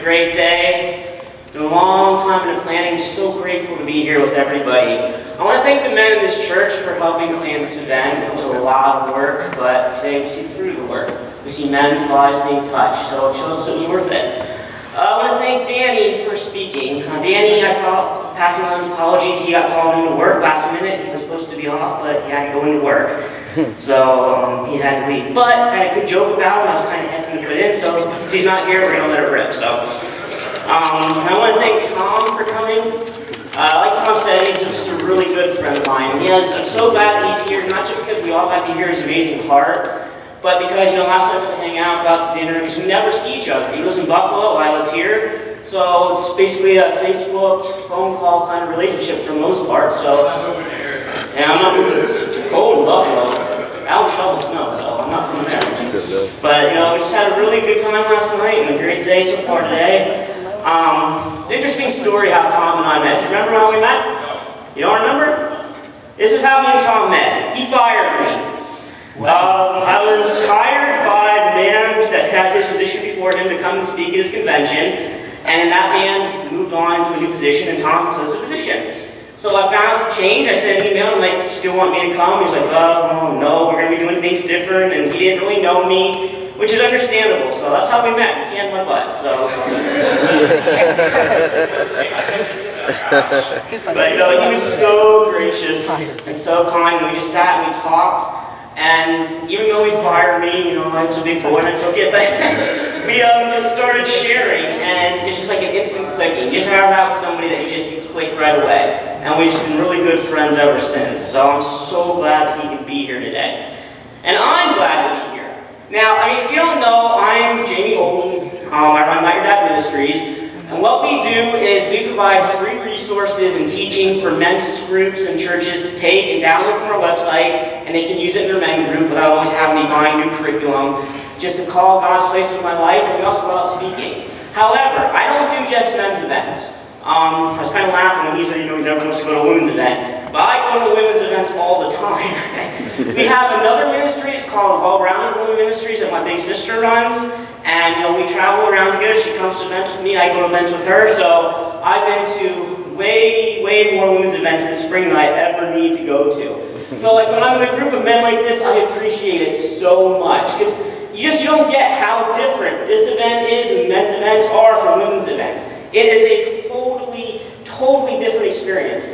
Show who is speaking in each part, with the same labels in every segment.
Speaker 1: great day. It's been a long time in the planning. Just so grateful to be here with everybody. I want to thank the men in this church for helping plan this event. It was a lot of work, but today we see the fruit of the work. We see men's lives being touched, so it shows it was worth it. I want to thank Danny for speaking. Danny, passing on his apologies, he got called into work last minute. He was supposed to be off, but he had to go into work. So he had to leave. But I had a good joke about him. I was kind of hesitant to put in, so since he's not here, we're going to let it rip. So I want to thank Tom for coming. Like Tom said, he's just a really good friend of mine. I'm so glad that he's here, not just because we all got to hear his amazing heart, but because, last night we got to hang out, got to dinner, because we never see each other. He lives in Buffalo, I live here, so it's basically a Facebook, phone call kind of relationship for the most part, so. And I'm not moving too cold in Buffalo. I don't shovel snow, so I'm not coming there. But, we just had a really good time last night, and a great day so far today. It's an interesting story how Tom and I met. Do you remember how we met? You don't remember? This is how me and Tom met. He fired me. I was hired by the man that had his position before him to come and speak at his convention, and then that man moved on to a new position, and Tom took his position. So I found out the change. I sent an email, and you still want me to come? He was like, oh, no, we're going to be doing things different, and he didn't really know me, which is understandable. So that's how we met. He canned my butt, so. But, he was so gracious and so kind, and we just sat and we talked. And even though he fired me, I was a big boy and I took it, but we just started sharing, and it's just like an instant clicking. You just have out somebody that you just click right away. And we've just been really good friends ever since. So I'm so glad that he can be here today. And I'm glad to be here. Now, if you don't know, I'm Jamie Olden. I run Not Your Dad Ministries. And what we do is we provide free resources and teaching for men's groups and churches to take and download from our website, and they can use it in their men group without always having me buying new curriculum, just to call God's place in my life, and we also go out speaking. However, I don't do just men's events. I was kind of laughing when he said, he never wants to go to a women's event, but I go to women's events all the time. We have another ministry, it's called Well-Rounded Women Ministries, that my big sister runs. And we travel around together. She comes to events with me, I go to events with her. So I've been to way more women's events this spring than I ever need to go to. So when I'm in a group of men like this, I appreciate it so much. Because you don't get how different this event is and men's events are from women's events. It is a totally different experience.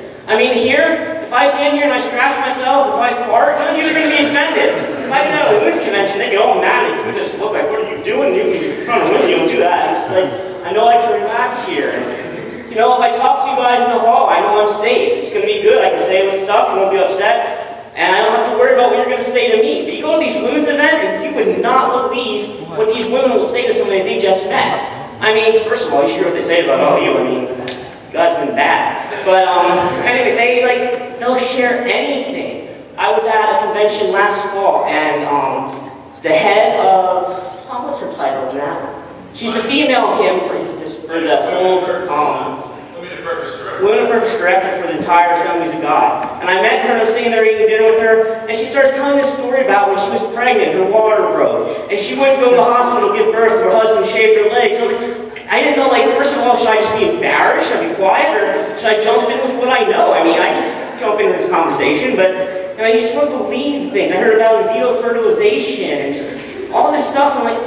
Speaker 1: Here, if I stand here and I scratch myself, if I fart, none of you are going to be offended. If I do that at a women's convention, they get all mad at me. They just look like, what are you doing? In front of women, you don't do that. It's like, I know I can relax here. And, if I talk to you guys in the hall, I know I'm safe. It's going to be good. I can say good stuff. You won't be upset. And I don't have to worry about what you're going to say to me. But you go to these women's events, and you would not believe what these women will say to somebody they just met. First of all, you should hear what they say about you. God's been bad. But anyway, they'll share anything. I was at a convention last fall, and the head of, what's her title now? She's the female hymn for the whole Women of Purpose Director for the entire Assemblies of God. And I met her, and I was sitting there eating dinner with her, and she starts telling this story about when she was pregnant, her water broke, and she wouldn't go to the hospital to give birth to her husband, shaved her legs. I didn't know, first of all, should I just be embarrassed, should I be quiet, or should I jump in with what I know? I jump into this conversation, but you just won't believe things. I heard about in vitro fertilization and just all this stuff. I'm like,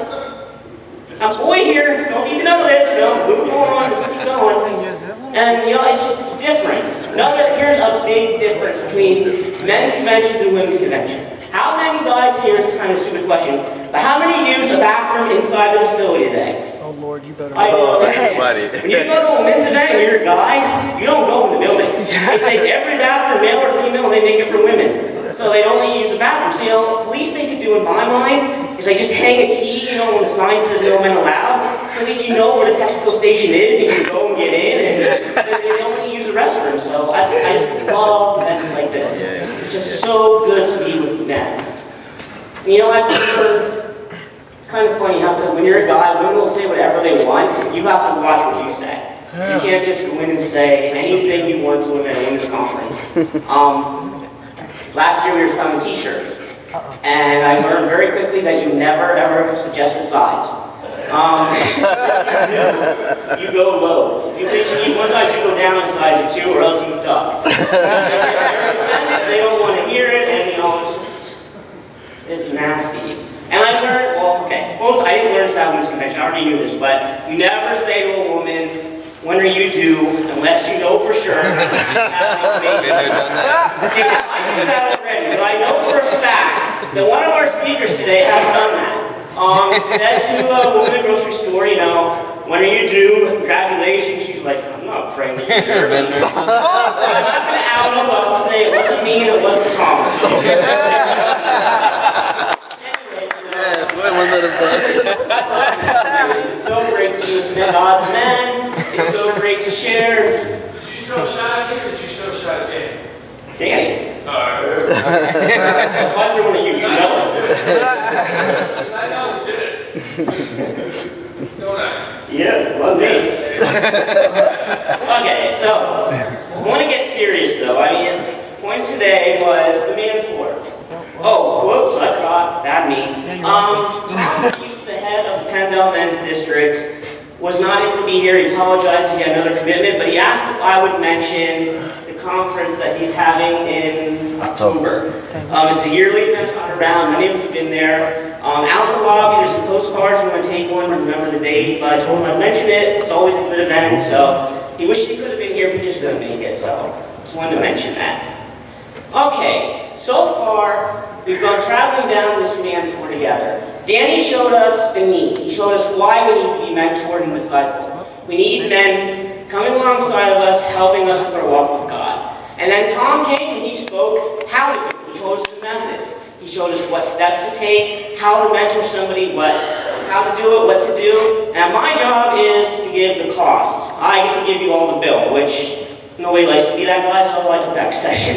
Speaker 1: I'm a boy here, don't need to know this, move on, let's keep going. And it's different. Here's a big difference between men's conventions and women's conventions. How many guys, here's kind of a stupid question, but how many use a bathroom inside the facility today?
Speaker 2: Oh Lord, you better.
Speaker 1: When you go to a men's event and you're a guy, you don't go in the building. They take every bathroom, male or female, and they make it for women. So they'd only use a bathroom. So the least they could do in my mind is just hang a key, when the sign says no men allowed. So at least you know where the technical station is, and you can go and get in, and they only use a restroom. So I just love events like this. It's just so good to be with men. I've heard. It's kind of funny, when you're a guy, women will say whatever they want, you have to watch what you say. You can't just go in and say anything you want to women at a women's conference. Last year we were selling t-shirts, and I learned very quickly that you never ever suggest a size. You go low. One time you go down in size of 2, or else you duck. They don't want to hear it, and it's nasty. And I learned, well, okay, folks, I didn't learn this at women's convention. I already knew this, but you never say to a woman, "When are you due?" unless you know for sure. Okay, I knew that already, but I know for a fact that one of our speakers today has done that. Said to a woman in a grocery store, "When are you due? Congratulations." She's like, "I'm not praying to church." I'm not going to out him, but to say it wasn't me and it wasn't Tom. It's so great to be with God's men. It's so great to share.
Speaker 2: Did you show a shot at me, or did you show a shot at Danny?
Speaker 1: Danny. I threw one of you, you know.
Speaker 2: Because I know who did it. Don't ask.
Speaker 1: Yeah, well, me. Okay, so I want to get serious though. The point today was the ManTour. Oh, whoops, I forgot. Bad me. Tom Reese, the head of the Pendle Men's District, was not able to be here. He apologizes, he had another commitment, but he asked if I would mention the conference that he's having in October. It's a yearly event around. Many of us have been there. Out in the lobby, there's some postcards. I'm going to take one to remember the date, but I told him I'd mention it. It's always a good event, so he wished he could have been here, but he just couldn't make it, so just wanted to mention that. Okay, so far, we've gone traveling down this ManTour together. Danny showed us the need. He showed us why we need to be mentored and discipled. We need men coming alongside of us, helping us with our walk with God. And then Tom came and he spoke how to do it. He told us the methods. He showed us what steps to take, how to mentor somebody, how to do it, what to do. And my job is to give the cost. I get to give you all the bill, which nobody likes to be that guy, so I took that session.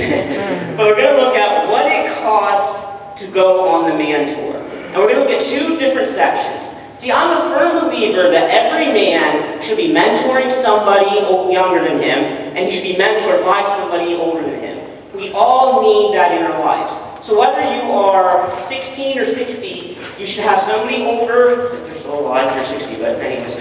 Speaker 1: But we're going to look at what it costs to go on the ManTour. And we're going to look at 2 different sections. See, I'm a firm believer that every man should be mentoring somebody younger than him, and he should be mentored by somebody older than him. We all need that in our lives. So whether you are 16 or 60, you should have somebody older, if they're still alive, if you're 60, but anyways,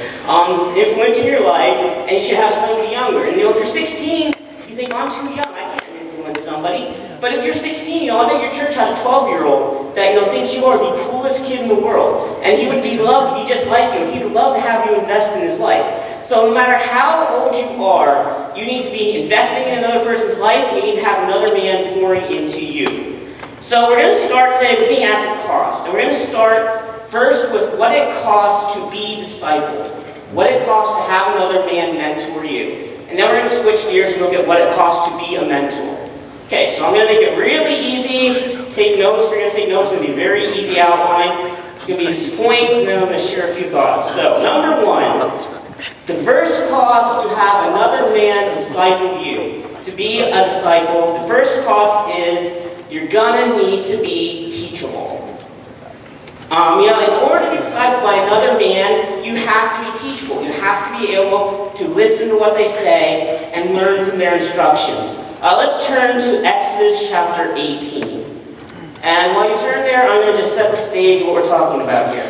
Speaker 1: influencing your life, and you should have somebody younger. And if you're 16, you think, I'm too young, I can't influence somebody. But if you're 16, I bet your church has a 12-year-old that thinks you are the coolest kid in the world. And he would love to be just like you, and he would love to have you invest in his life. So no matter how old you are, you need to be investing in another person's life, and you need to have another man pouring into you. So we're going to start today looking at the cost. And we're going to start first with what it costs to be discipled. What it costs to have another man mentor you. And then we're going to switch gears and look at what it costs to be a mentor. Okay, so I'm going to make it really easy. Take notes. If you're going to take notes, it's going to be a very easy outline. It's going to be just points, and then I'm going to share a few thoughts. So, number 1, the first cost to have another man disciple you. To be a disciple, the first cost is you're going to need to be teachable. In order to be discipled by another man, you have to be teachable. You have to be able to listen to what they say and learn from their instructions. Let's turn to Exodus chapter 18. And while you turn there, I'm going to just set the stage of what we're talking about here.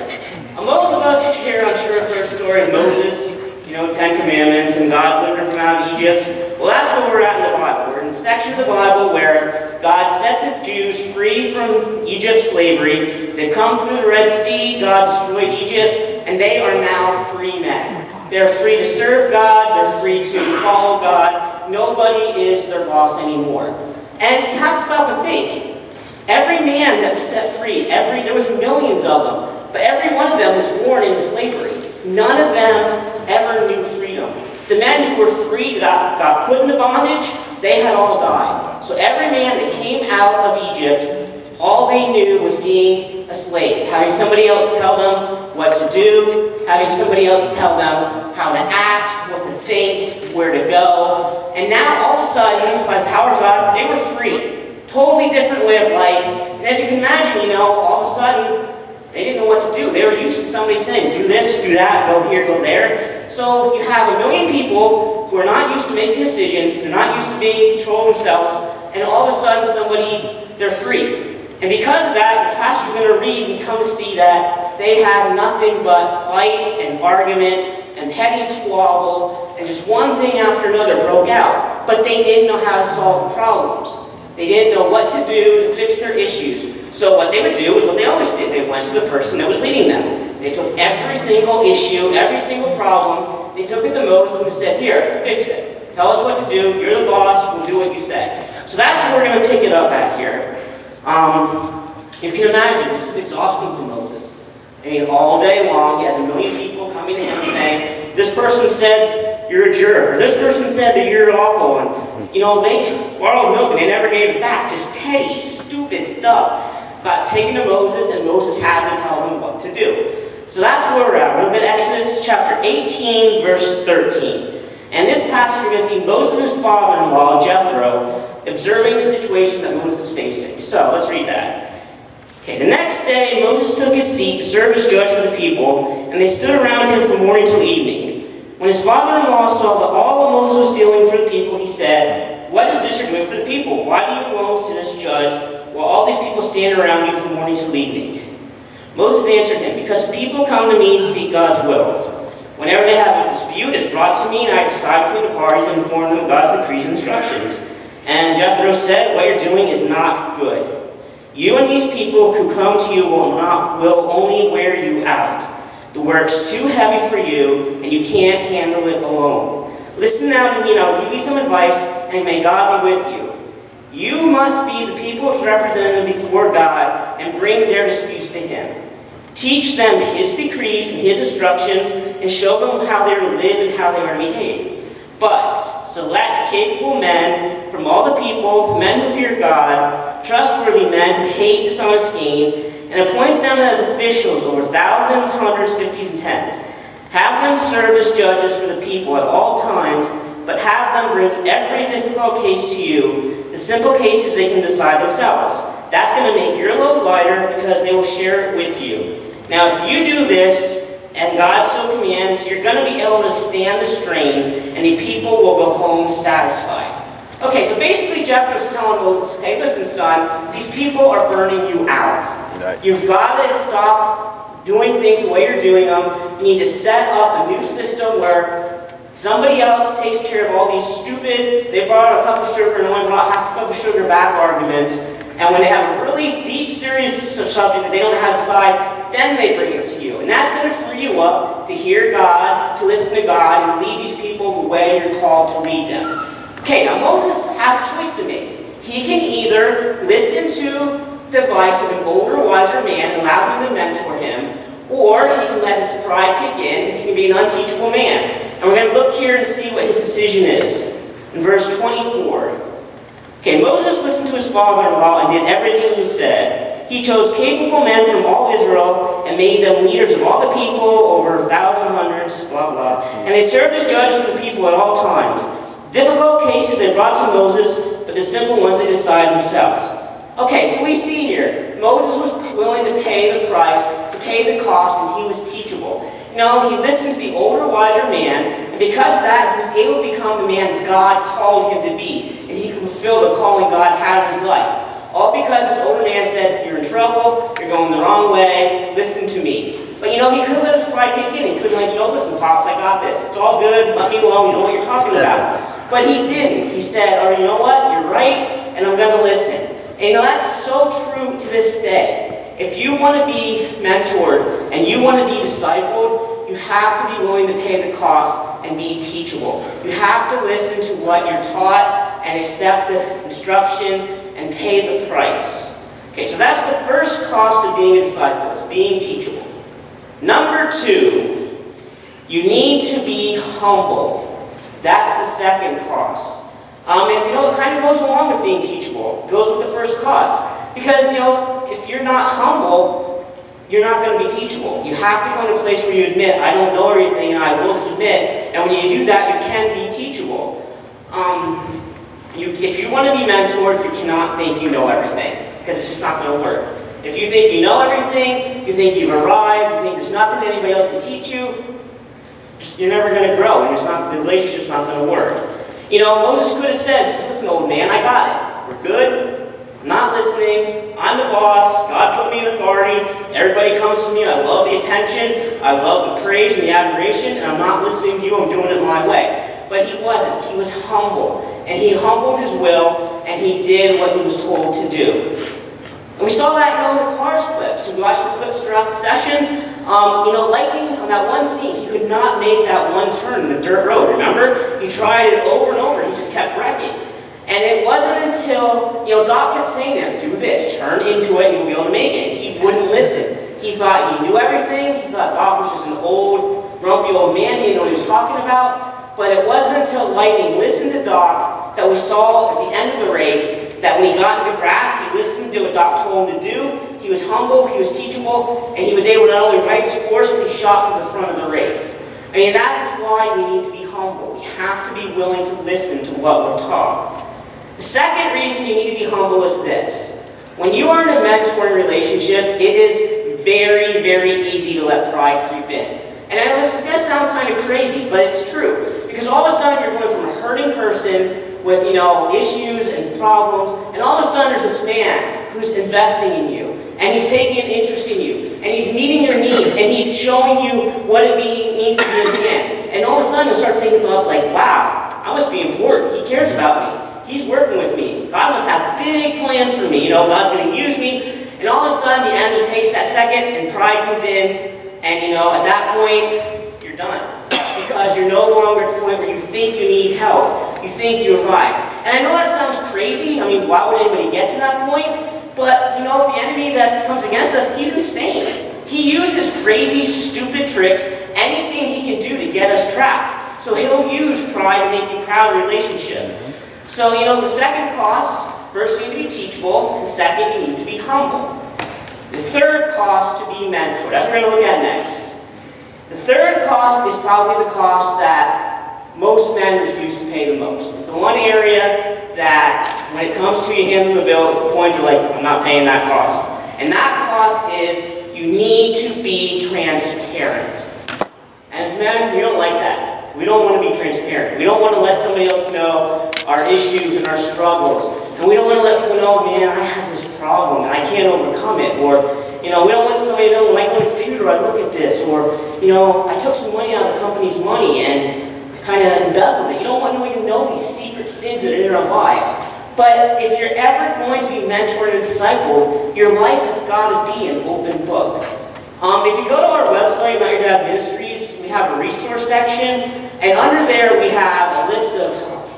Speaker 1: Most of us here, I'm sure, have heard the story of Moses, 10 Commandments, and God delivered him out of Egypt. Well, that's where we're at in the Bible. We're in the section of the Bible where God set the Jews free from Egypt's slavery. They've come through the Red Sea, God destroyed Egypt, and they are now free men. They're free to serve God, they're free to follow God. Nobody is their boss anymore. And you have to stop and think. Every man that was set free, there was millions of them, but every one of them was born into slavery. None of them ever knew freedom. The men who were free got put into bondage, they had all died. So every man that came out of Egypt, all they knew was being a slave, having somebody else tell them what to do, having somebody else tell them how to act, what to think, where to go. And now, all of a sudden, by the power of God, they were free. Totally different way of life. And as you can imagine, all of a sudden, they didn't know what to do. They were used to somebody saying, do this, do that, go here, go there. So you have 1 million people who are not used to making decisions, they're not used to being in control of themselves, and all of a sudden they're free. And because of that, the passage we're going to read, we come to see that they had nothing but fight and argument and petty squabble, and just one thing after another broke out. But they didn't know how to solve the problems. They didn't know what to do to fix their issues. So what they would do is what they always did. They went to the person that was leading them. They took every single issue, every single problem, they took it to Moses and said, here, fix it. Tell us what to do. You're the boss. We'll do what you say. So that's where we're going to pick it up at here. You can imagine, this was exhausting for Moses. I mean, all day long, he has a million people coming to him saying, this person said you're a jerk, or this person said that you're awful, and, you know, they borrowed milk and they never gave it back. Just petty, stupid stuff got taken to Moses, and Moses had to tell them what to do. So that's where we're at. We're looking at Exodus chapter 18, verse 13. And this passage, you're going to see Moses' father-in-law, Jethro, observing the situation that Moses is facing. So, let's read that. Okay, the next day, Moses took his seat to serve as judge for the people, and they stood around him from morning till evening. When his father-in-law saw that all that Moses was doing for the people, he said, what is this you're doing for the people? Why do you alone sit as judge, while all these people stand around you from morning till evening? Moses answered him, because people come to me to seek God's will. Whenever they have a dispute, it's brought to me, and I decide between the parties and inform them of God's decrees and instructions. And Jethro said, what you're doing is not good. You and these people who come to you will only wear you out. The work's too heavy for you, and you can't handle it alone. Listen now to me, and I'll give you some advice, and may God be with you. You must be the people's representative before God and bring their disputes to Him. Teach them His decrees and His instructions, and show them how they are to live and how they are to behave. But select capable men from all the people, men who fear God, trustworthy men who hate dishonest gain, and appoint them as officials over thousands, hundreds, fifties, and tens. Have them serve as judges for the people at all times, but have them bring every difficult case to you. The simple cases they can decide themselves. That's going to make your load lighter because they will share it with you. Now, if you do this, and God so commands, you're going to be able to stand the strain, and the people will go home satisfied. Okay, so basically Jethro's telling Moses, hey, listen, son, these people are burning you out. You've got to stop doing things the way you're doing them. You need to set up a new system where somebody else takes care of all these stupid, they brought a cup of sugar and only brought half a cup of sugar back arguments. And when they have a really deep, serious subject that they don't know how to decide, then they bring it to you. And that's going to free you up to hear God, to listen to God, and lead these people the way you're called to lead them. Okay, now Moses has a choice to make. He can either listen to the advice of an older, wiser man and allow him to mentor him, or he can let his pride kick in and he can be an unteachable man. And we're going to look here and see what his decision is. In verse 24. Okay, Moses listened to his father-in-law and did everything he said. He chose capable men from all Israel and made them leaders of all the people, over 1,000, hundreds, blah, blah. And they served as judges for the people at all times. Difficult cases they brought to Moses, but the simple ones they decided themselves. Okay, so we see here, Moses was willing to pay the price, to pay the cost, and he was teachable. You know, he listened to the older, wiser man, and because of that, he was able to become the man God called him to be. And he could fulfill the calling God had in his life. All because this older man said, you're in trouble, you're going the wrong way, listen to me. But you know, he could have let his pride kick in. He could have, like, you know, listen, Pops, I got this. It's all good, let me alone, you know what you're talking about. But he didn't. He said, oh, you know what, you're right, and I'm going to listen. And you know, that's so true to this day. If you want to be mentored and you want to be discipled, you have to be willing to pay the cost and be teachable. You have to listen to what you're taught and accept the instruction and pay the price. Okay, so that's the first cost of being a disciple, is being teachable. Number 2, you need to be humble. That's the second cost. And you know, it kind of goes along with being teachable. It goes with the first cost. Because, you know, if you're not humble, you're not going to be teachable. You have to come to a place where you admit, I don't know everything and I will submit. And when you do that, you can be teachable. If you want to be mentored, you cannot think you know everything. Because it's just not going to work. If you think you know everything, you think you've arrived, you think there's nothing that anybody else can teach you, you're never going to grow and the relationship's not going to work. You know, Moses could have said, listen, old man, I got it. We're good. I'm not listening. I'm the boss, God put me in authority, everybody comes to me, I love the attention, I love the praise and the admiration, and I'm not listening to you, I'm doing it my way. But he wasn't. He was humble. And he humbled his will, and he did what he was told to do. And we saw that, in the Cars clips. And we watched the clips throughout the sessions. Lightning, on that one scene, he could not make that one turn in the dirt road, remember? He tried it over and over, he just kept wrecking. And it wasn't until, Doc kept saying to him, do this, turn into it, and you'll be able to make it. And he wouldn't listen. He thought he knew everything. He thought Doc was just an old, grumpy old man. He didn't know what he was talking about. But it wasn't until Lightning listened to Doc that we saw at the end of the race that when he got into the grass, he listened to what Doc told him to do. He was humble, he was teachable, and he was able to not only write his course, but he shot to the front of the race. That is why we need to be humble. We have to be willing to listen to what we're taught. The second reason you need to be humble is this. When you are in a mentoring relationship, it is very, very easy to let pride creep in. And I know this is going to sound kind of crazy, but it's true. Because all of a sudden you're going from a hurting person with, issues and problems, and all of a sudden there's this man who's investing in you, and he's taking an interest in you, and he's meeting your needs, and he's showing you what it means to be a man. And all of a sudden you'll start thinking thoughts like, wow, I must be important. He cares about me. He's working with me. God must have big plans for me. God's going to use me. And all of a sudden the enemy takes that second, and pride comes in, and at that point, you're done. Because you're no longer at the point where you think you need help. You think you arrived. And I know that sounds crazy. Why would anybody get to that point? But, the enemy that comes against us, he's insane. He uses crazy, stupid tricks, anything he can do to get us trapped. So he'll use pride to make you proud of the relationship. So, the second cost, first you need to be teachable, and second, you need to be humble. The third cost, to be mentored. That's what we're going to look at next. The third cost is probably the cost that most men refuse to pay the most. It's the one area that, when it comes to you handling the bill, it's the point you're like, I'm not paying that cost. And that cost is, you need to be transparent. As men, we don't like that. We don't want to be transparent. We don't want to let somebody else know our issues and our struggles. And we don't want to let people know, man, I have this problem and I can't overcome it. Or, we don't want somebody to know, when I go on the computer, I look at this. Or, I took some money out of the company's money and kind of embezzled it. You don't want nobody to know these secret sins that are in our lives. But if you're ever going to be mentored and discipled, your life has got to be an open book. If you go to our website, Not Your Dad Ministries, we have a resource section. And under there, we have a list of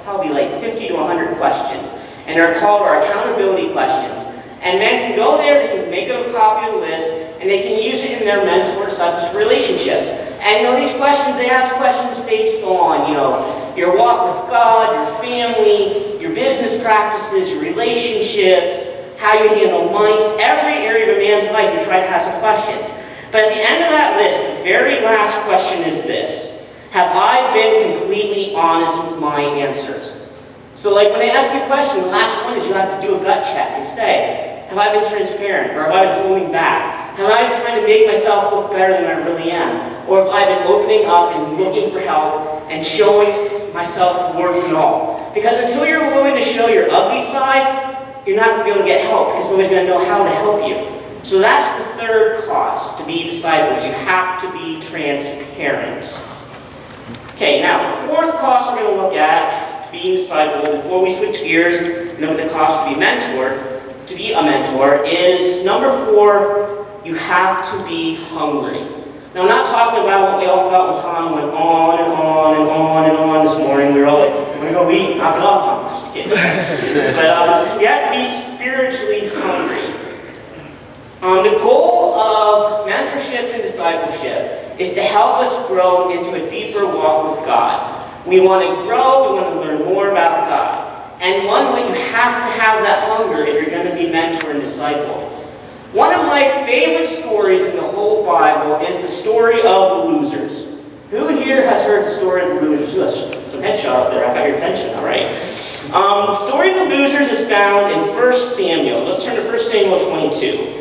Speaker 1: probably like 50 to 100 questions. And they're called our accountability questions. And men can go there, they can make a copy of the list, and they can use it in their mentor-discipleship relationships. And these questions, they ask questions based on, your walk with God, your family, your business practices, your relationships, how you handle money. Every area of a man's life, we try to have some questions. But at the end of that list, the very last question is this. Have I been completely honest with my answers? So when they ask you a question, the last one is you have to do a gut check and say, have I been transparent? Or have I been holding back? Have I been trying to make myself look better than I really am? Or have I been opening up and looking for help and showing myself warts and all? Because until you're willing to show your ugly side, you're not going to be able to get help because nobody's going to know how to help you. So that's the third cost to be disciples. You have to be transparent. Okay, now the fourth cost we're going to look at to being discipled, before we switch gears and look at the cost to be mentored, to be a mentor, is number 4, you have to be hungry. Now I'm not talking about what we all felt when Tom went on and on and on and on this morning. We were all like, I'm going to go eat, knock it off, Tom. Just kidding. But you have to be spiritually hungry. The goal of mentorship and discipleship is to help us grow into a deeper walk with God. We want to grow, we want to learn more about God. And one way you have to have that hunger if you're going to be mentored and discipled. One of my favorite stories in the whole Bible is the story of the losers. Who here has heard the story of the losers? Who has some headshot up there? I got your attention, all right. The story of the losers is found in 1 Samuel. Let's turn to 1 Samuel 22.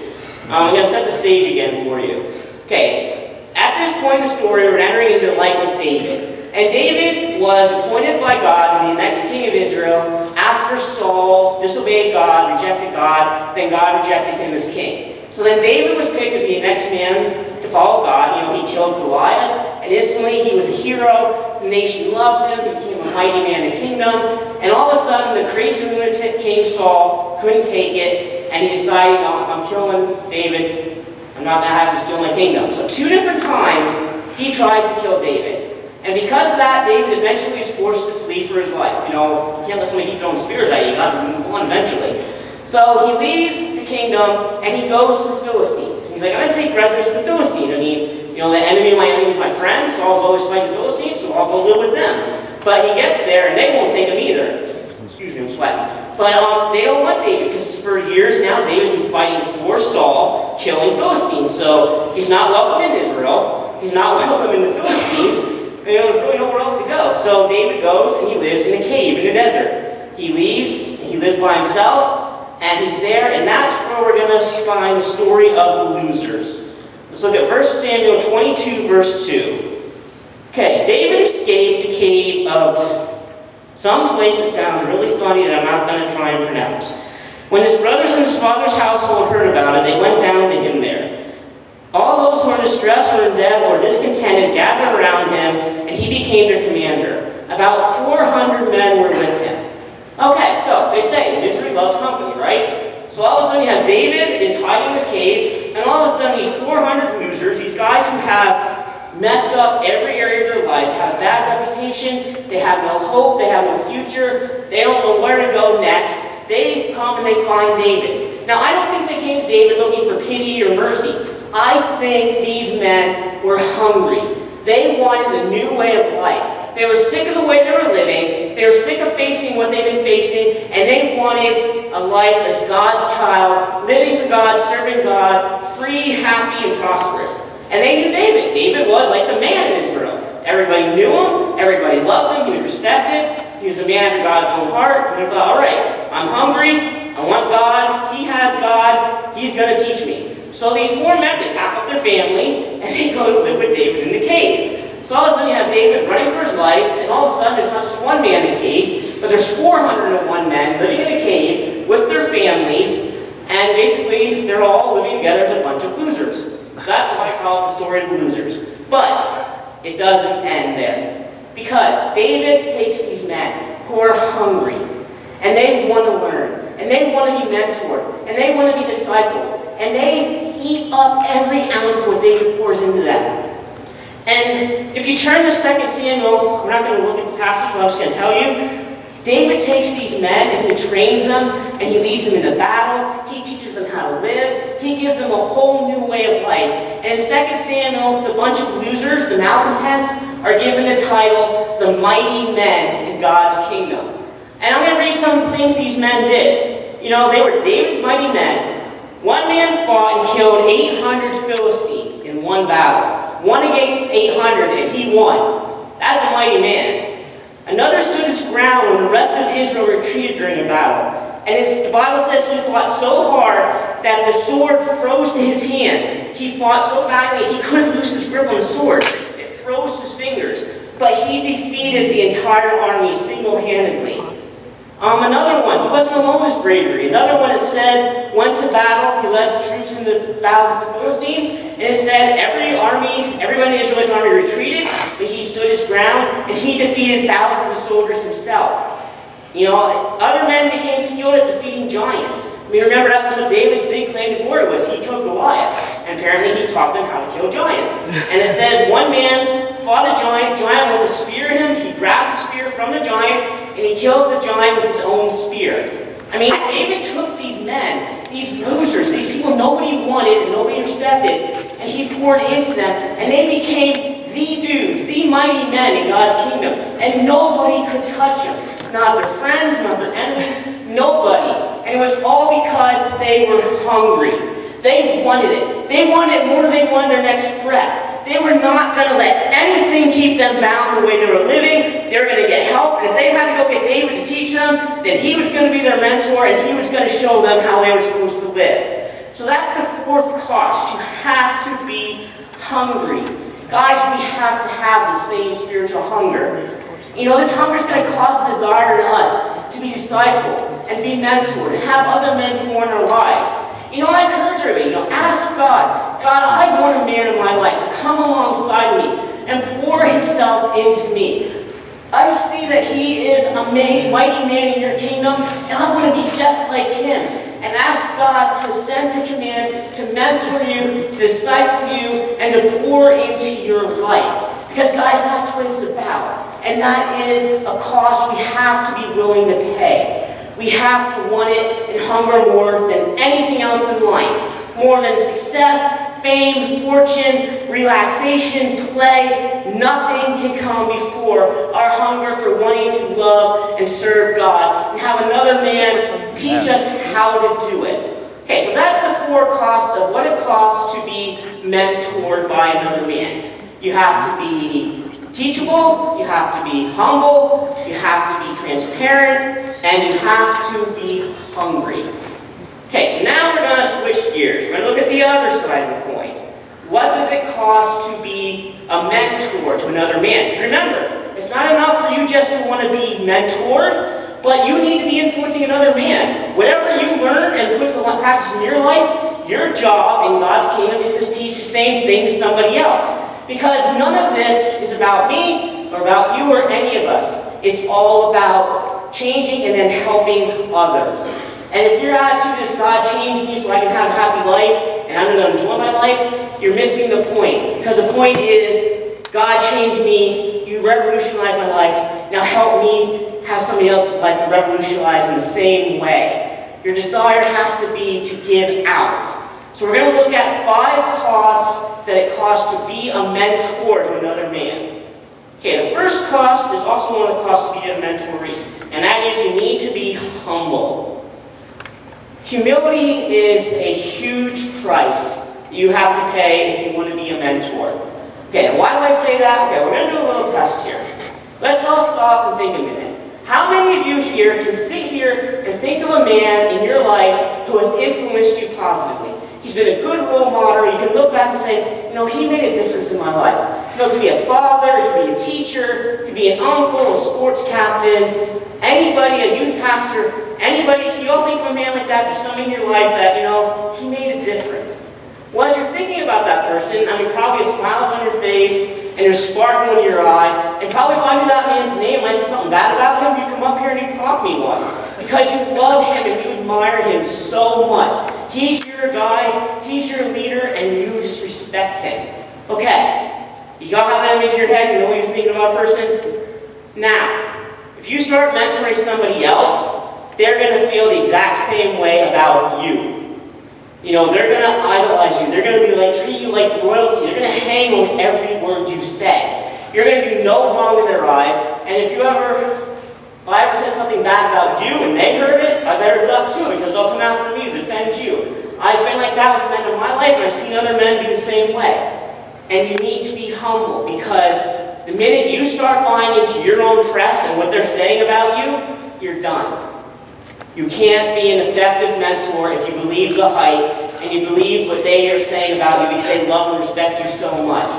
Speaker 1: I'm going to set the stage again for you. Okay, at this point in the story, we're entering into the life of David. And David was appointed by God to be the next king of Israel after Saul disobeyed God, rejected God, then God rejected him as king. So then David was picked to be the next man to follow God. You know, he killed Goliath, and instantly he was a hero. The nation loved him. He became a mighty man in the kingdom. And all of a sudden, the crazy lunatic King Saul couldn't take it, and he decided, no, I'm killing David. I'm not going to have him steal my kingdom. So 2 different times, he tries to kill David. And because of that, David eventually is forced to flee for his life. You know, you can't let somebody keep throwing spears at you. You got to move on eventually. So he leaves the kingdom, and he goes to the Philistines. He's like, I'm going to take residence with the Philistines. I mean, you know, the enemy of my enemy is my friend. Saul's always fighting the Philistines, so I'll go live with them. But he gets there, and they won't take him either. Excuse me, I'm sweating. But they don't want David, because for years now, David's been fighting for Saul, killing Philistines. So he's not welcome in Israel. He's not welcome in the Philistines. And, you know, there's really nowhere else to go. So David goes, and he lives in a cave in the desert. He leaves, he lives by himself, and he's there, and that's where we're going to find the story of the losers. Let's look at 1 Samuel 22, verse 2. Okay, David escaped the cave of some place that sounds really funny that I'm not going to try and pronounce. When his brothers and his father's household heard about it, they went down to him there. All those who were in distress or in debt or discontented gathered around him, and he became their commander. About 400 men were with him. Okay, so they say misery loves company, right? So all of a sudden you have David is hiding in the cave, and all of a sudden these 400 losers, these guys who have messed up every area of their lives, have a bad reputation, they have no hope, they have no future, they don't know where to go next, they come and they find David. Now I don't think they came to David looking for pity or mercy. I think these men were hungry. They wanted a new way of life. They were sick of the way they were living, they were sick of facing what they've been facing, and they wanted a life as God's child, living for God, serving God, free, happy, and prosperous. And they knew David. David was like the man in Israel. Everybody knew him, everybody loved him, he was respected, he was a man after God's own heart, and they thought, alright, I'm hungry, I want God, he has God, he's going to teach me. So these 4 men, they pack up their family, and they go to live with David in the cave. So all of a sudden you have David running for his life, and all of a sudden there's not just 1 man in the cave, but there's 401 men living in the cave with their families, and basically they're all living together as a bunch of losers. So that's why I call it the story of the losers. But it doesn't end there. Because David takes these men who are hungry, and they want to learn, and they want to be mentored, and they want to be discipled, and they eat up every ounce of what David pours into them. And if you turn to 2 Samuel, we're not going to look at the passage, but I'm just going to tell you, David takes these men and he trains them, and he leads them into battle, he teaches them how to live, he gives them a whole new way of life. And in 2 Samuel, the bunch of losers, the malcontents, are given the title, the mighty men in God's kingdom. And I'm going to read some of the things these men did. You know, they were David's mighty men. 1 man fought and killed 800 Philistines in one battle. 1 against 800, and he won. That's a mighty man. Another stood his ground when the rest of Israel retreated during a battle. And the Bible says he fought so hard that the sword froze to his hand. He fought so badly he couldn't lose his grip on the sword. It froze to his fingers. But he defeated the entire army single-handedly. Another one, he wasn't alone in his bravery. Another one, it said, went to battle, he led the troops into battle with the Philistines, and it said everybody in the Israelite army retreated, but he stood his ground, and he defeated thousands of soldiers himself. You know, other men became skilled at defeating giants. I mean, remember that was what David's big claim to glory was. He killed Goliath, and apparently he taught them how to kill giants. And it says 1 man fought a giant with a spear in him, he grabbed the spear from the giant, and he killed the giant with his own spear. I mean, David took these men, these losers, these people nobody wanted and nobody respected, and he poured into them, and they became the dudes, the mighty men in God's kingdom, and nobody could touch them. Not their friends, not their enemies, nobody. And it was all because they were hungry. They wanted it. They wanted it more than they wanted their next breath. They were not going to let anything keep them bound the way they were living. They were going to get help. And if they had to go get David to teach them, then he was going to be their mentor and he was going to show them how they were supposed to live. So that's the 4th cost. You have to be hungry. Guys, we have to have the same spiritual hunger. You know, this hunger is going to cause a desire in us to be discipled and to be be mentored and have other men pour in their lives. You know, I encourage everybody, ask God, God, I want a man in my life to come alongside me and pour himself into me. I see that he is a mighty man in your kingdom, and I want to be just like him. And ask God to send such a man to mentor you, to disciple you, and to pour into your life. Because, guys, that's what it's about. And that is a cost we have to be willing to pay. We have to want it and hunger more than anything else in life. More than success, fame, fortune, relaxation, play. Nothing can come before our hunger for wanting to love and serve God and have another man teach us how to do it. Okay, so that's the 4 costs of what it costs to be mentored by another man. You have to be teachable, you have to be humble, you have to be transparent, and you have to be hungry. Okay, so now we're going to switch gears. We're going to look at the other side of the coin. What does it cost to be a mentor to another man? Because remember, it's not enough for you just to want to be mentored, but you need to be influencing another man. Whatever you learn and put into practice in your life, your job in God's kingdom is to teach the same thing to somebody else. Because none of this is about me or about you or any of us. It's all about changing and then helping others. And if your attitude is, God changed me so I can have a happy life and I'm going to enjoy my life, you're missing the point. Because the point is, God changed me, you revolutionized my life, now help me have somebody else's life to revolutionize in the same way. Your desire has to be to give out. So we're going to look at 5 costs that it costs to be a mentor to another man. Okay, the first cost is also one of the costs to be a mentoree, and that is you need to be humble. Humility is a huge price that you have to pay if you want to be a mentor. Okay, why do I say that? Okay, we're going to do a little test here. Let's all stop and think a minute. How many of you here can sit here and think of a man in your life who has influenced you positively? He's been a good role model. You can look back and say, he made a difference in my life. It could be a father, it could be a teacher, it could be an uncle, a sports captain, anybody, a youth pastor, anybody. Can you all think of a man like that? There's somebody in your life that, he made a difference. Well, as you're thinking about that person, probably a smile's on your face, and there's sparkle in your eye, and probably if I knew that man's name, I said something bad about him, you'd come up here and you'd talk me one. Because you love him and you admire him so much. He's your guy, he's your leader, and you just respect him. Okay, you got that image in your head, you know what you're thinking about a person? Now, if you start mentoring somebody else, they're going to feel the exact same way about you. They're going to idolize you. They're going to treat you like royalty. They're going to hang on every word you say. You're going to do no wrong in their eyes. And if I ever said something bad about you and they heard it, I better duck too, because they'll come after me to defend you. I've been like that with men in my life, and I've seen other men be the same way. And you need to be humble, because the minute you start buying into your own press and what they're saying about you, you're done. You can't be an effective mentor if you believe the hype and you believe what they are saying about you because they love and respect you so much.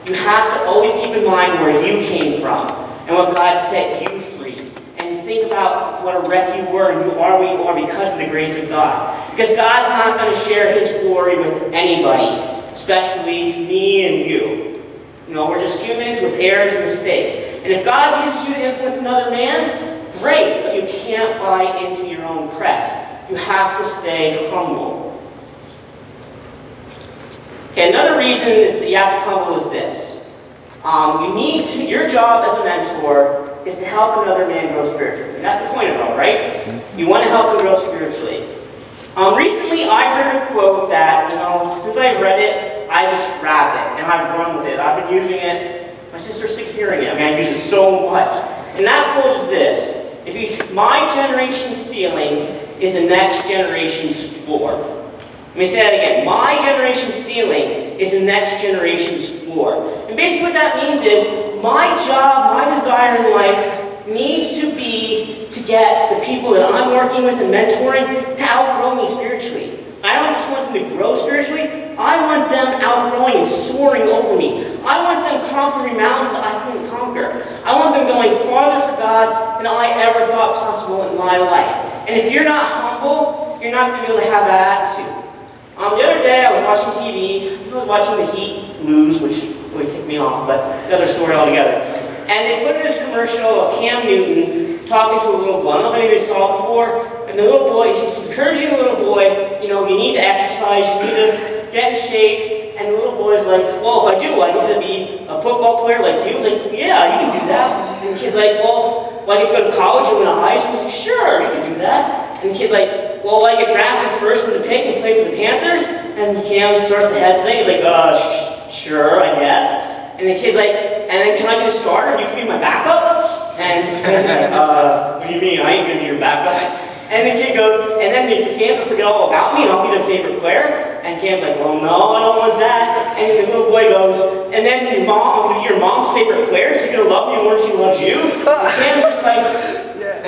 Speaker 1: You have to always keep in mind where you came from and what God set you free. And think about what a wreck you were and you are where you are because of the grace of God. Because God's not going to share His glory with anybody, especially me and you. We're just humans with errors and mistakes. And if God uses you to influence another man, great, but you can't buy into your own press. You have to stay humble. Okay, another reason is that you have to be humble is this. Your job as a mentor is to help another man grow spiritually. And that's the point of it all, right? You want to help him grow spiritually. Recently, I heard a quote that, since I read it, I just grabbed it and I've run with it. I've been using it. My sister's sick of hearing it. I use it so much. And that quote is this. My generation's ceiling is the next generation's floor. Let me say that again. My generation's ceiling is the next generation's floor. And basically what that means is my job, my desire in life needs to be to get the people that I'm working with and mentoring to outgrow me spiritually. I don't just want them to grow spiritually. I want them outgrowing and soaring over me. I want them conquering mountains that I couldn't conquer. hunger. I want them going farther for God than I ever thought possible in my life. And if you're not humble, you're not going to be able to have that attitude. The other day I was watching TV. I was watching the Heat lose, which really ticked me off, but another story altogether. And they put in this commercial of Cam Newton talking to a little boy. I don't know if anybody saw it before. And the little boy, he's encouraging the little boy, you need to exercise, you need to get in shape. And the little boy's like, well, if I do, I get to be a football player like you. He's like, yeah, you can do that. And the kid's like, well, I get to go to college and win a Heisman? He's like, sure, you can do that. And the kid's like, well, I get drafted first in the pick and play for the Panthers? And Cam starts to hesitate. He's like, sure, I guess. And the kid's like, and then can I be the starter? You can be my backup? And the kid's like, what do you mean? I ain't gonna be your backup. And the kid goes, and then if the fans will forget all about me and I'll be their favorite player? And Cam's like, well, no, I don't want that. And the little boy goes, and then I'm gonna be your mom's favorite player? She's gonna love me more than she loves you? And Cam's just like,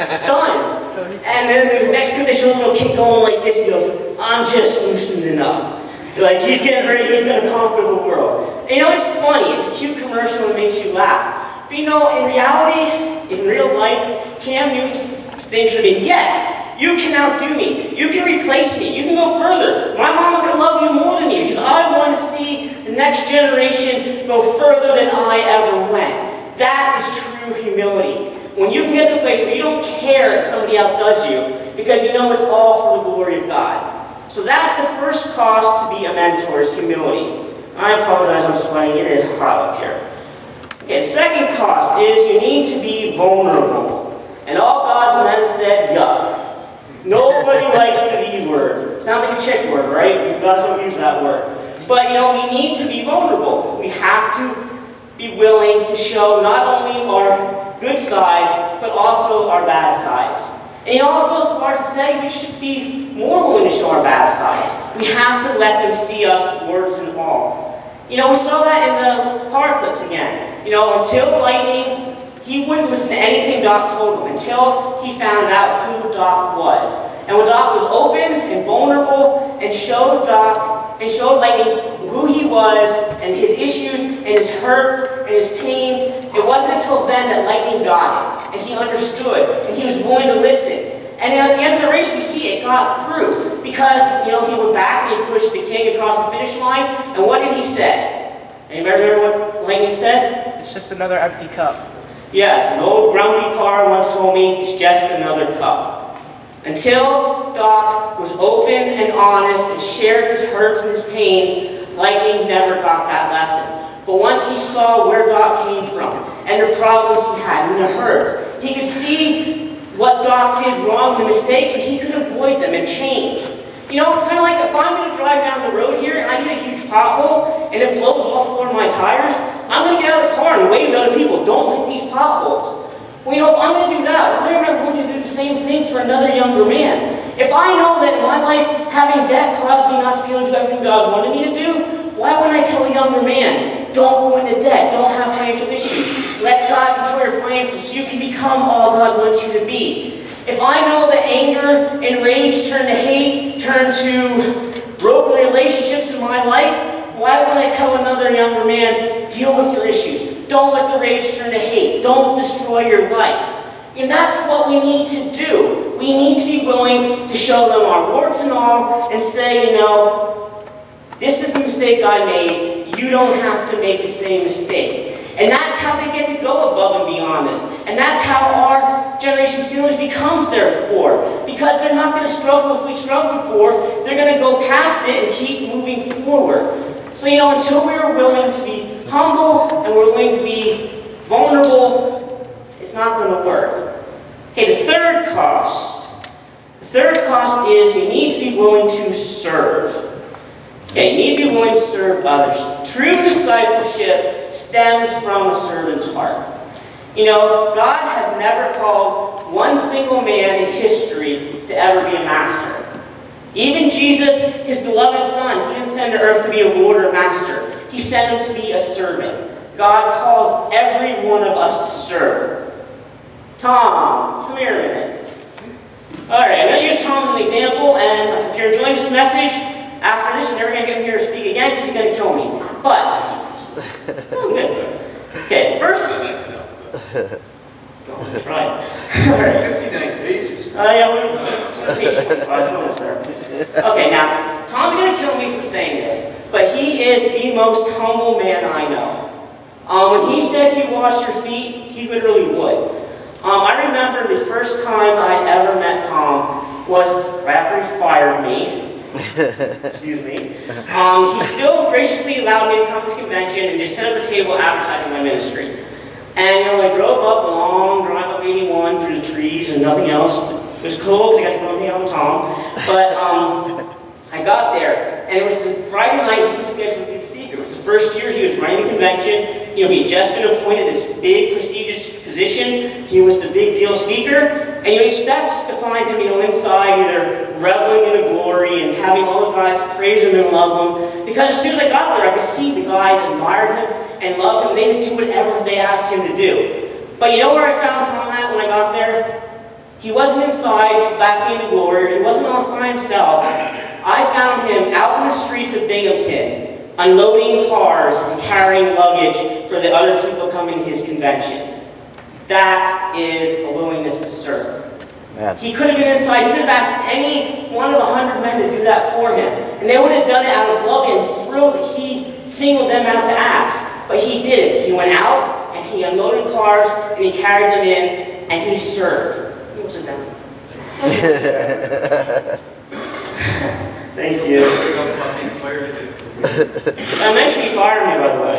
Speaker 1: stunned. And then the next clip, they show a little kid going like this. He goes, I'm just loosening up. Like, he's getting ready, he's going to conquer the world. And it's funny. It's a cute commercial and it makes you laugh. But in reality, in real life, Cam Newton's thing should have been, yes, you can outdo me. You can replace me. You can go further. My mama could love you more than me because I want to see the next generation go further than I ever went. That is true humility. When you can get to the place where you don't care if somebody outdoes you because you know it's all for the glory of God. So that's the first cost to be a mentor, is humility. I apologize, I'm sweating. It is hot up here. Okay, the second cost is you need to be vulnerable. And all God's men said, yuck. Nobody likes the V word. Sounds like a chick word, right? You guys don't use that word. But we need to be vulnerable. We have to be willing to show not only our good sides, but also our bad sides. And I'll go so far as to say we should be more willing to show our bad sides. We have to let them see us, warts and all. We saw that in the car clips again. Until Lightning, he wouldn't listen to anything Doc told him until he found out who Doc was. And when Doc was open and vulnerable and showed Lightning who he was and his issues and his hurts and his pains, it wasn't until then that Lightning got it. And he understood. And he was willing to listen. And at the end of the race, we see it got through. Because, he went back and he pushed the king across the finish line. And what did he say? Anybody remember what Lightning said?
Speaker 3: It's just another empty cup.
Speaker 1: Yes, an old grumpy car once told me, it's just another cup. Until Doc was open and honest and shared his hurts and his pains, Lightning never got that lesson. But once he saw where Doc came from, and the problems he had, and the hurts, he could see what Doc did wrong, the mistakes, and he could avoid them and change. It's kind of like if I'm going to drive down the road here, and I hit a huge pothole, and it blows all four of my tires, I'm going to get out of the car and wave to other people, don't hit these potholes. Well, if I'm going to do that, why am I going to do the same thing for another younger man? If I know that in my life, having debt caused me not to be able to do everything God wanted me to do, why wouldn't I tell a younger man, don't go into debt, don't have financial issues, let God control your finances so you can become all God wants you to be? If I know that anger and rage turn to hate, turn to broken relationships in my life, why wouldn't I tell another younger man, deal with your issues? Don't let the rage turn to hate. Don't destroy your life. And that's what we need to do. We need to be willing to show them our warts and all and say, this is the mistake I made. You don't have to make the same mistake. And that's how they get to go above and beyond this. And that's how our Generation Steelers becomes their for. Because they're not going to struggle with what we struggled for. They're going to go past it and keep moving forward. So, until we are willing to be humble and we're willing to be vulnerable, it's not going to work. Okay, the third cost. The third cost is you need to be willing to serve. Okay, you need to be willing to serve others. True discipleship stems from a servant's heart. God has never called one single man in history to ever be a master. Even Jesus, his beloved son, he didn't send to earth to be a lord or a master. He sent him to be a servant. God calls every one of us to serve. Tom, come here a minute. Alright, I'm going to use Tom as an example, and if you're enjoying this message, after this, you're never going to get him here to speak again because he's going to kill me. But, okay, first, No, that's right.
Speaker 2: 59 pages.
Speaker 1: Yeah, we're page 25, so almost there. Okay, now, Tom's going to kill me for saying this, but he is the most humble man I know. When he said he washed your feet, he literally would. I remember the first time I ever met Tom was right after he fired me. Excuse me. He still graciously allowed me to come to this convention and just set up a table advertising my ministry. And I drove up the long drive up 81 through the trees and nothing else. It was cold because I got to go and hang out with Tom. But I got there, and it was the Friday night he was scheduled to be the speaker. It was the first year he was running the convention. You know, he had just been appointed this big, prestigious position. He was the big deal speaker. And you'd expect to find him, you know, inside either reveling in the glory and having all the guys praise him and love him. Because as soon as I got there, I could see the guys admired him and loved him. They would do whatever they asked him to do. But you know where I found Tom at when I got there? He wasn't inside basking in the glory. He wasn't off by himself. I found him out in the streets of Binghamton, unloading cars and carrying luggage for the other people coming to his convention. That is a willingness to serve. Man. He could have been inside. He could have asked any one of 100 men to do that for him. And they would have done it out of love and thrill that he singled them out to ask. But he didn't. He went out and he unloaded cars and he carried them in and he served. He wasn't done. Thank you. Eventually he fired me, by the way.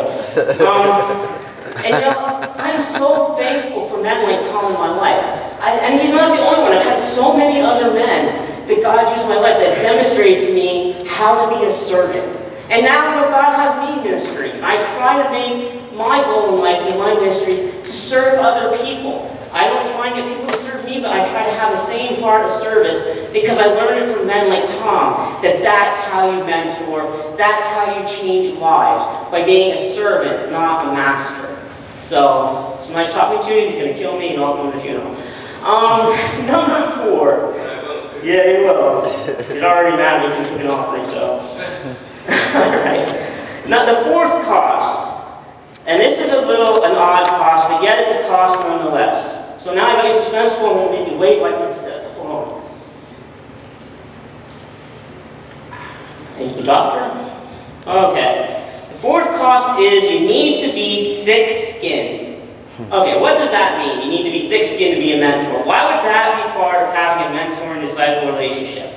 Speaker 1: And you know, I'm so thankful for men like Tom in my life. And he's not the only one. I've had so many other men that God used in my life that demonstrated to me how to be a servant. And now, you know, God has me in ministry. I try to make my goal in life and in my ministry to serve other people. I don't try and get people to serve me, but I try to have the same heart of service because I learned it from men like Tom, that that's how you mentor, that's how you change lives, by being a servant, not a master. So, it's nice talking to you. He's going to kill me and I'll come to the funeral. Number 4. Yeah, he will. He's already mad at me for an offering, so. Alright. Now, the 4th cost. And this is an odd cost, but yet it's a cost nonetheless. So now I got suspenseful and won't make you wait while I take a sip. Hold on. Thank you, doctor. Okay. The 4th cost is you need to be thick-skinned. Okay, what does that mean? You need to be thick-skinned to be a mentor. Why would that be part of having a mentor and disciple relationship?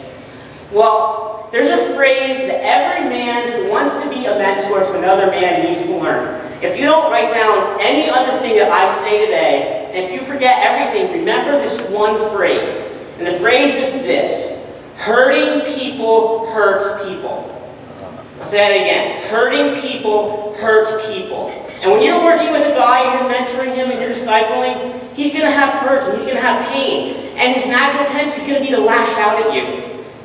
Speaker 1: Well, there's a phrase that every man who wants to be a mentor to another man needs to learn. If you don't write down any other thing that I say today, and if you forget everything, remember this one phrase. And the phrase is this: hurting people hurt people. I'll say that again. Hurting people hurt people. And when you're working with a guy and you're mentoring him and you're discipling, he's going to have hurts and he's going to have pain. And his natural tendency is going to be to lash out at you.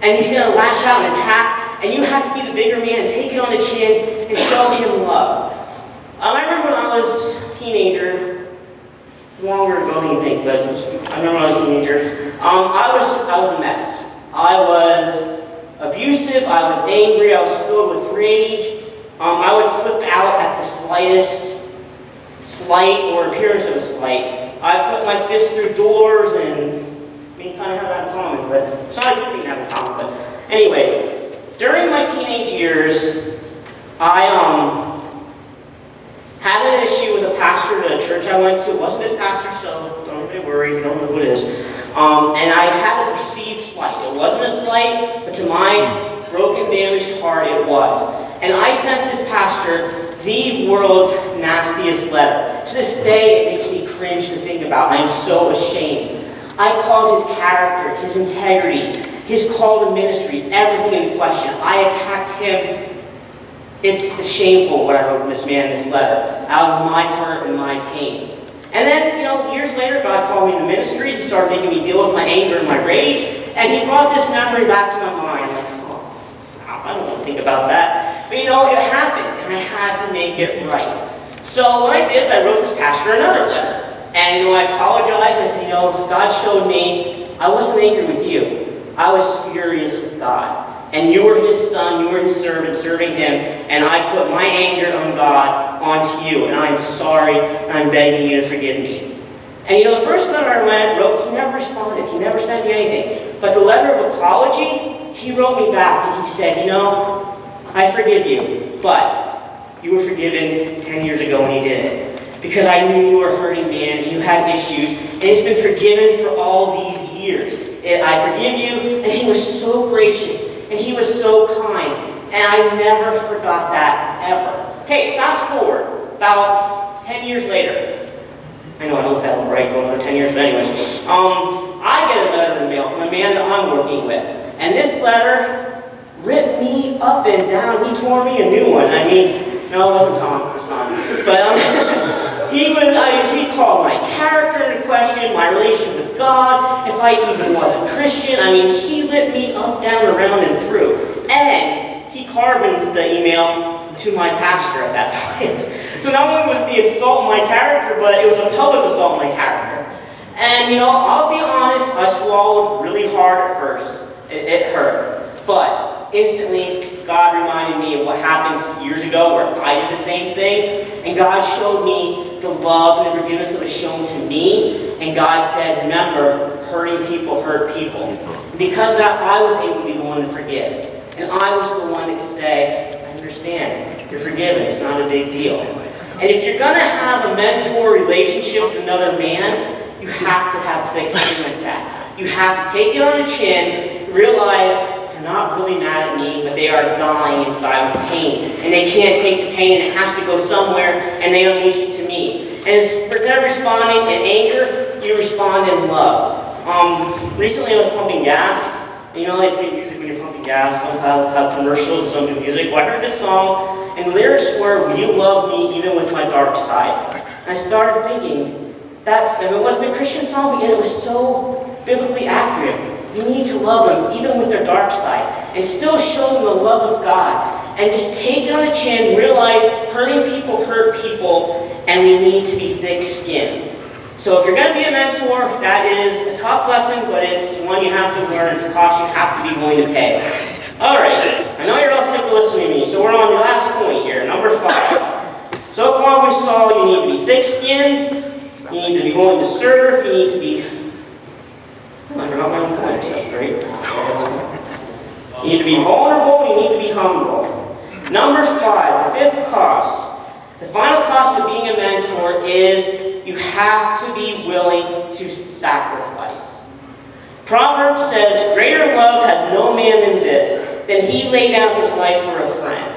Speaker 1: And he's going to lash out and attack. And you have to be the bigger man and take it on the chin and show him love. I remember when I was a teenager, longer ago than you think, but I remember when I was a teenager, I was a mess. I was abusive, I was angry, I was filled with rage. I would flip out at the slightest slight or appearance of a slight. I put my fist through doors and we kind of have that in common, but it's not a good thing to have in common. But anyways, during my teenage years, I had an issue with a pastor at a church I went to. It wasn't this pastor, so don't anybody worry, you don't know who it is. And I had a perceived slight. It wasn't a slight, but to my broken, damaged heart, it was. And I sent this pastor the world's nastiest letter. To this day, it makes me cringe to think about. I am so ashamed. I called his character, his integrity, his call to ministry, everything into question. I attacked him. It's shameful what I wrote this man this letter, out of my heart and my pain. And then, you know, years later, God called me to ministry. He started making me deal with my anger and my rage. And he brought this memory back to my mind. I'm like, oh, I don't want to think about that. But you know, it happened, and I had to make it right. So what I did is I wrote this pastor another letter. And you know, I apologized and I said, you know, God showed me I wasn't angry with you. I was furious with God. And you were his son, you were his servant, serving him, and I put my anger on God onto you, and I'm sorry, and I'm begging you to forgive me. And the first letter I wrote, he never responded. He never sent me anything. But the letter of apology, he wrote me back and he said, I forgive you, but you were forgiven 10 years ago when you did it. Because I knew you were hurting, man, and you had issues, and it's been forgiven for all these years. I forgive you, and he was so gracious, and he was so kind, and I never forgot that, ever. Okay, fast forward, about 10 years later. I don't know if that looked right going over 10 years, but anyway. I get a letter in the mail from a man that I'm working with, and this letter ripped me up and down. He tore me a new one. I mean, no, it wasn't Tom this time. But he called my character into question, my relationship with God, if I even was a Christian. I mean, he ripped me up, down, around, and through. And he carboned the email to my pastor at that time. So not only was it the assault on my character, but it was a public assault on my character. And I'll be honest, I swallowed really hard at first. It hurt. But instantly, God reminded me of what happened years ago where I did the same thing. And God showed me the love and the forgiveness that was shown to me. And God said, remember, hurting people hurt people. And because of that, I was able to be the one to forgive. And I was the one that could say, I understand, you're forgiven, it's not a big deal. And if you're going to have a mentor relationship with another man, you have to have thick skin like that. You have to take it on the chin, realize they're not really mad at me, but they are dying inside with pain. And they can't take the pain, and it has to go somewhere, and they unleash it to me. And instead of responding in anger, you respond in love. Recently I was pumping gas. They play music when you're pumping gas. Some have commercials and some do music. Well, I heard this song, and the lyrics were, will you love me even with my dark side? And I started thinking, it wasn't a Christian song, but yet it was so biblically accurate. We need to love them even with their dark side and still show them the love of God. And just take it on the chin, realize hurting people hurt people, and we need to be thick-skinned. So if you're going to be a mentor, that is a tough lesson, but it's one you have to learn. It's a cost you have to be willing to pay. All right, I know you're all sick of listening to me, so we're on the last point here, number 5. So far we saw you need to be thick-skinned, you need to be willing to serve, you need to be... I forgot my own point, that's great. You need to be vulnerable, you need to be humble. Number 5, the 5th cost. The final cost of being a mentor is you have to be willing to sacrifice. Proverbs says, greater love has no man than this, than he lay down his life for a friend.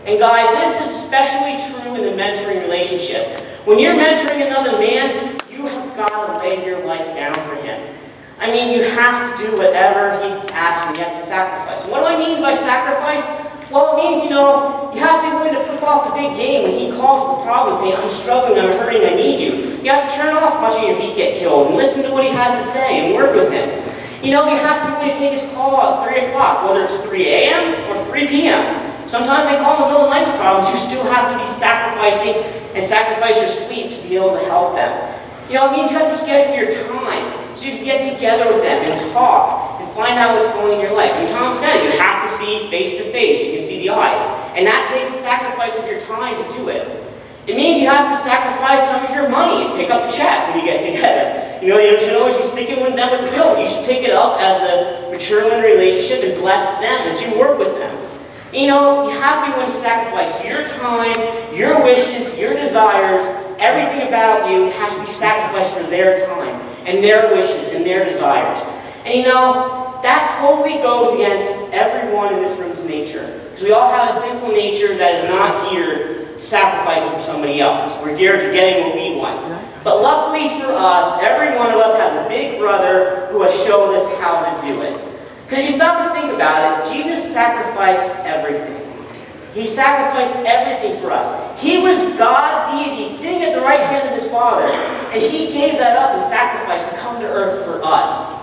Speaker 1: And guys, this is especially true in the mentoring relationship. When you're mentoring another man, you have got to lay your life down for him. I mean, you have to do whatever he asks and you have to sacrifice. What do I mean by sacrifice? Well, it means, you have to be willing to flip off the big game when he calls with a problem saying, I'm struggling, I'm hurting, I need you. You have to turn off watching your feet get killed and listen to what he has to say and work with him. You have to be willing to take his call at 3 o'clock, whether it's 3 a.m. or 3 p.m. Sometimes they call in the middle of the night with problems. You still have to be sacrificing and sacrifice your sleep to be able to help them. It means you have to schedule your time so you can get together with them and talk and find out what's going on in your life. And Tom said, you have to see face to face. You can see the eyes. And that takes a sacrifice of your time to do it. It means you have to sacrifice some of your money and pick up the check when you get together. You should always be sticking with them with the bill. You should pick it up as the mature in the relationship and bless them as you work with them. You have to be willing to sacrifice your time, your wishes, your desires, everything about you has to be sacrificed for their time and their wishes and their desires. And that totally goes against everyone in this room's nature. Because we all have a sinful nature that is not geared to sacrificing for somebody else. We're geared to getting what we want. But luckily for us, every one of us has a big brother who has shown us how to do it. Because you stop to think about it, Jesus sacrificed everything. He sacrificed everything for us. He was God, deity, sitting at the right hand of his Father. And he gave that up and sacrificed to come to earth for us.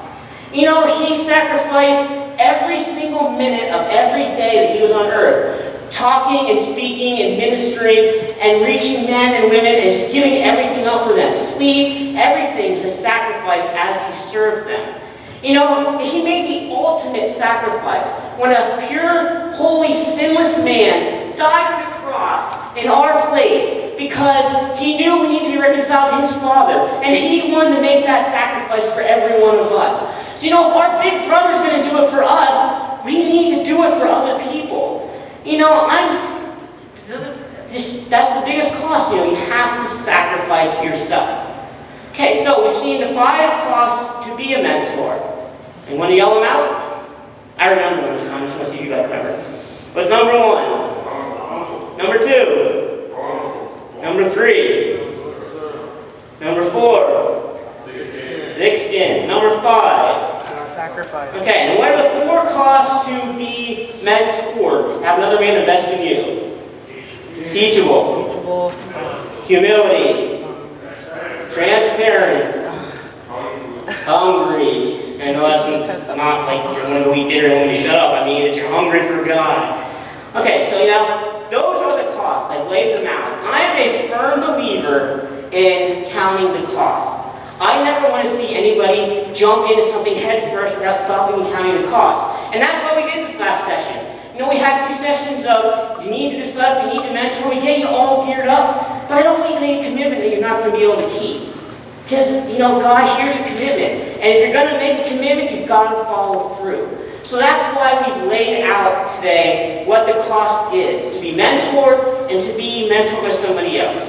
Speaker 1: He sacrificed every single minute of every day that he was on earth, talking and speaking and ministering and reaching men and women and just giving everything up for them. Sleep, everything was a sacrifice as he served them. He made the ultimate sacrifice when a pure, holy, sinless man died on the cross in our place, because he knew we need to be reconciled to his Father, and he wanted to make that sacrifice for every one of us. So if our big brother's going to do it for us, we need to do it for other people. That's the biggest cost. You have to sacrifice yourself. Okay, so we've seen the 5 costs to be a mentor. And want to yell them out? I remember them this time. I just want to see if you guys remember. What's number 1? Number 2? Number 3? Number 4? Thick skin. Number 5?
Speaker 3: Sacrifice.
Speaker 1: Okay, and what are the 4 costs to be mentored? Have another man invest in you. Teachable. Humility. Transparent. Hungry. I know that's not like you're going to go eat dinner and when you shut up. I mean, it's you're hungry for God. Okay, so those are the costs. I've laid them out. I am a firm believer in counting the cost. I never want to see anybody jump into something head first without stopping and counting the cost. And that's why we did this last session. We had 2 sessions of you need to decide, you need to mentor, we get you all geared up, but I don't want you to make a commitment that you're not going to be able to keep. Because, God, here's your commitment. And if you're going to make a commitment, you've got to follow through. So that's why we've laid out today what the cost is to be mentored and to be mentored by somebody else.